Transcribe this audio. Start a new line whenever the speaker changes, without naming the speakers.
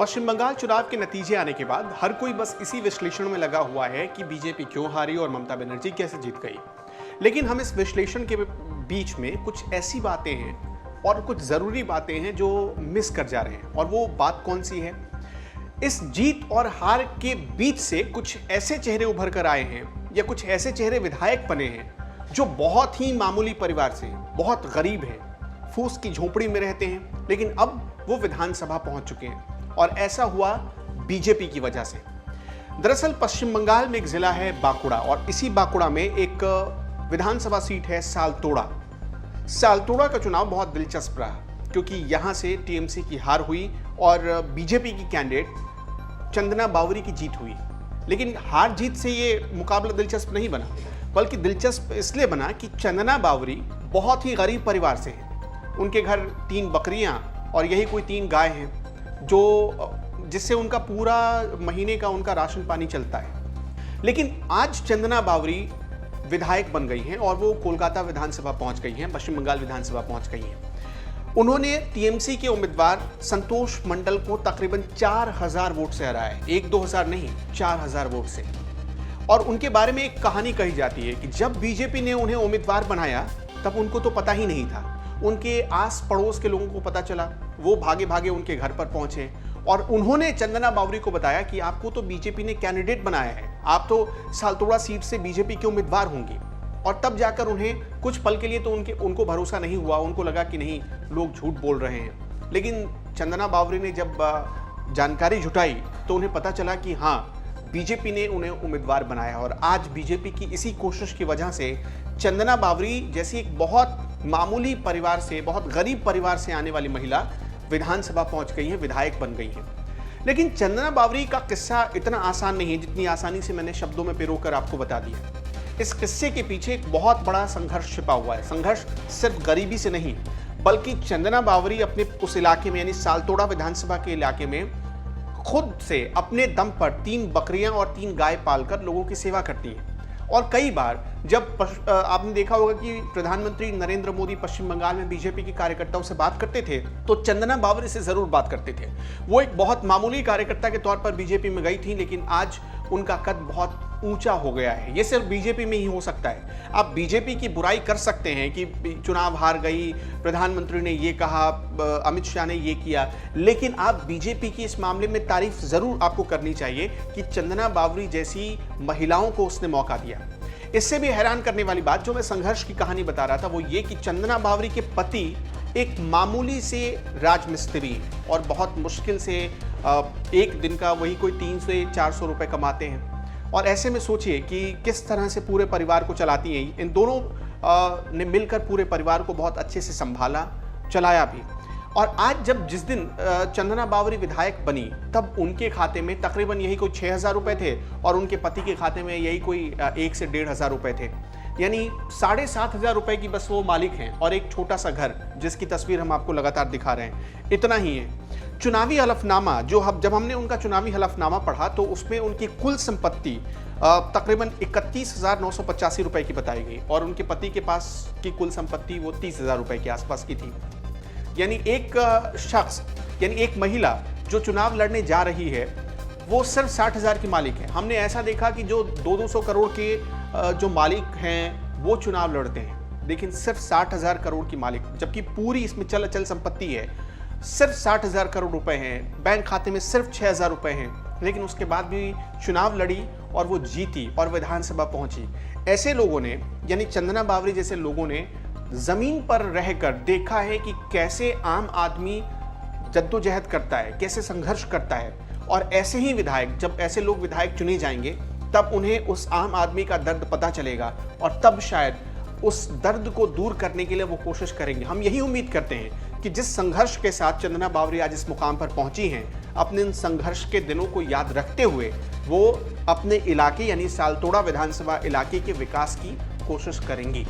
पश्चिम बंगाल चुनाव के नतीजे आने के बाद हर कोई बस इसी विश्लेषण में लगा हुआ है कि बीजेपी क्यों हारी और ममता बनर्जी कैसे जीत गई। लेकिन हम इस विश्लेषण के बीच में कुछ ऐसी बातें हैं और कुछ ज़रूरी बातें हैं जो मिस कर जा रहे हैं। और वो बात कौन सी है? इस जीत और हार के बीच से कुछ ऐसे चेहरे उभर कर आए हैं या कुछ ऐसे चेहरे विधायक बने हैं जो बहुत ही मामूली परिवार से, बहुत गरीब हैं, फूस की झोपड़ी में रहते हैं, लेकिन अब वो विधानसभा पहुंच चुके हैं। और ऐसा हुआ बीजेपी की वजह से। दरअसल पश्चिम बंगाल में एक जिला है बांकुड़ा, और इसी बांकुड़ा में एक विधानसभा सीट है सालतोड़ा। सालतोड़ा का चुनाव बहुत दिलचस्प रहा क्योंकि यहां से टीएमसी की हार हुई और बीजेपी की कैंडिडेट चंदना बावरी की जीत हुई। लेकिन हार जीत से ये मुकाबला दिलचस्प नहीं बना, बल्कि दिलचस्प इसलिए बना कि चंदना बावरी बहुत ही गरीब परिवार से है। उनके घर 3 बकरियां और यही कोई 3 गाय हैं जिससे उनका पूरा महीने का उनका राशन पानी चलता है। लेकिन आज चंदना बावरी विधायक बन गई हैं और वो कोलकाता विधानसभा पहुंच गई हैं, पश्चिम बंगाल विधानसभा पहुंच गई हैं। उन्होंने टीएमसी के उम्मीदवार संतोष मंडल को तकरीबन 4000 वोट से हराया है। 1-2 हज़ार नहीं, 4000 वोट से। और उनके बारे में एक कहानी कही जाती है कि जब बीजेपी ने उन्हें उम्मीदवार बनाया तब उनको तो पता ही नहीं था। उनके आस पड़ोस के लोगों को पता चला, वो भागे भागे उनके घर पर पहुंचे और उन्होंने चंदना बावरी को बताया कि आपको तो बीजेपी ने कैंडिडेट बनाया है, आप तो सालतोड़ा सीट से बीजेपी के उम्मीदवार होंगे। और तब जाकर उन्हें कुछ पल के लिए तो उनको भरोसा नहीं हुआ, उनको लगा कि नहीं, लोग झूठ बोल रहे हैं। लेकिन चंदना बावरी ने जब जानकारी जुटाई तो उन्हें पता चला कि हाँ, बीजेपी ने उन्हें उम्मीदवार बनाया। और आज बीजेपी की इसी कोशिश की वजह से चंदना बावरी जैसी एक बहुत मामूली परिवार से, बहुत गरीब परिवार से आने वाली महिला विधानसभा पहुंच गई है, विधायक बन गई है। लेकिन चंदना बावरी का किस्सा इतना आसान नहीं है जितनी आसानी से मैंने शब्दों में पिरोकर आपको बता दिया। इस किस्से के पीछे एक बहुत बड़ा संघर्ष छिपा हुआ है। संघर्ष सिर्फ गरीबी से नहीं, बल्कि चंदना बावरी अपने उस इलाके में, यानी सालतोड़ा विधानसभा के इलाके में, खुद से अपने दम पर 3 बकरियां और 3 गाय पालकर लोगों की सेवा करती है। और कई बार जब आपने देखा होगा कि प्रधानमंत्री नरेंद्र मोदी पश्चिम बंगाल में बीजेपी के कार्यकर्ताओं से बात करते थे तो चंदना बावरी से जरूर बात करते थे। वो एक बहुत मामूली कार्यकर्ता के तौर पर बीजेपी में गई थी, लेकिन आज उनका कद बहुत ऊंचा हो गया है। ये सिर्फ बीजेपी में ही हो सकता है। आप बीजेपी की बुराई कर सकते हैं कि चुनाव हार गई, प्रधानमंत्री ने ये कहा, अमित शाह ने ये किया, लेकिन आप बीजेपी की इस मामले में तारीफ जरूर आपको करनी चाहिए कि चंदना बावरी जैसी महिलाओं को उसने मौका दिया। इससे भी हैरान करने वाली बात, जो मैं संघर्ष की कहानी बता रहा था, वो ये कि चंदना बावरी के पति एक मामूली से राजमिस्त्री और बहुत मुश्किल से एक दिन का वही कोई 300 से 400 रुपए कमाते हैं। और ऐसे में सोचिए कि किस तरह से पूरे परिवार को चलाती हैं। इन दोनों ने मिलकर पूरे परिवार को बहुत अच्छे से संभाला, चलाया भी। और आज जिस दिन चंदना बावरी विधायक बनी तब उनके खाते में तकरीबन यही कोई 6000 रुपए थे और उनके पति के खाते में यही कोई 1 से 1,500 रुपए थे। यानी 7,500 रुपए की बस वो मालिक हैं और एक छोटा सा घर जिसकी तस्वीर हम आपको लगातार दिखा रहे हैं, इतना ही है। चुनावी हलफनामा जब हमने उनका चुनावी हलफनामा पढ़ा तो उसमें उनकी कुल संपत्ति तकरीबन 31,985 रुपए की बताई गई और उनके पति के पास की कुल संपत्ति वो 30,000 रुपए के आसपास की थी। यानी एक शख्स, यानी एक महिला जो चुनाव लड़ने जा रही है, वो सिर्फ 60,000 की मालिक है। हमने ऐसा देखा कि जो 200 करोड़ के जो मालिक हैं वो चुनाव लड़ते हैं, लेकिन सिर्फ 60,000 करोड़ की मालिक, जबकि पूरी इसमें चल संपत्ति है, सिर्फ 60,000 करोड़ रुपए हैं, बैंक खाते में सिर्फ 6,000 रुपए हैं, लेकिन उसके बाद भी चुनाव लड़ी और वो जीती और विधानसभा पहुंची। ऐसे लोगों ने, यानी चंदना बावरी जैसे लोगों ने जमीन पर रहकर देखा है कि कैसे आम आदमी जद्दोजहद करता है, कैसे संघर्ष करता है। और ऐसे ही विधायक, जब ऐसे लोग विधायक चुने जाएंगे तब उन्हें उस आम आदमी का दर्द पता चलेगा और तब शायद उस दर्द को दूर करने के लिए वो कोशिश करेंगे। हम यही उम्मीद करते हैं कि जिस संघर्ष के साथ चंदना बावरी आज इस मुकाम पर पहुंची हैं, अपने इन संघर्ष के दिनों को याद रखते हुए वो अपने इलाके, यानी सालतोड़ा विधानसभा इलाके के विकास की कोशिश करेंगी।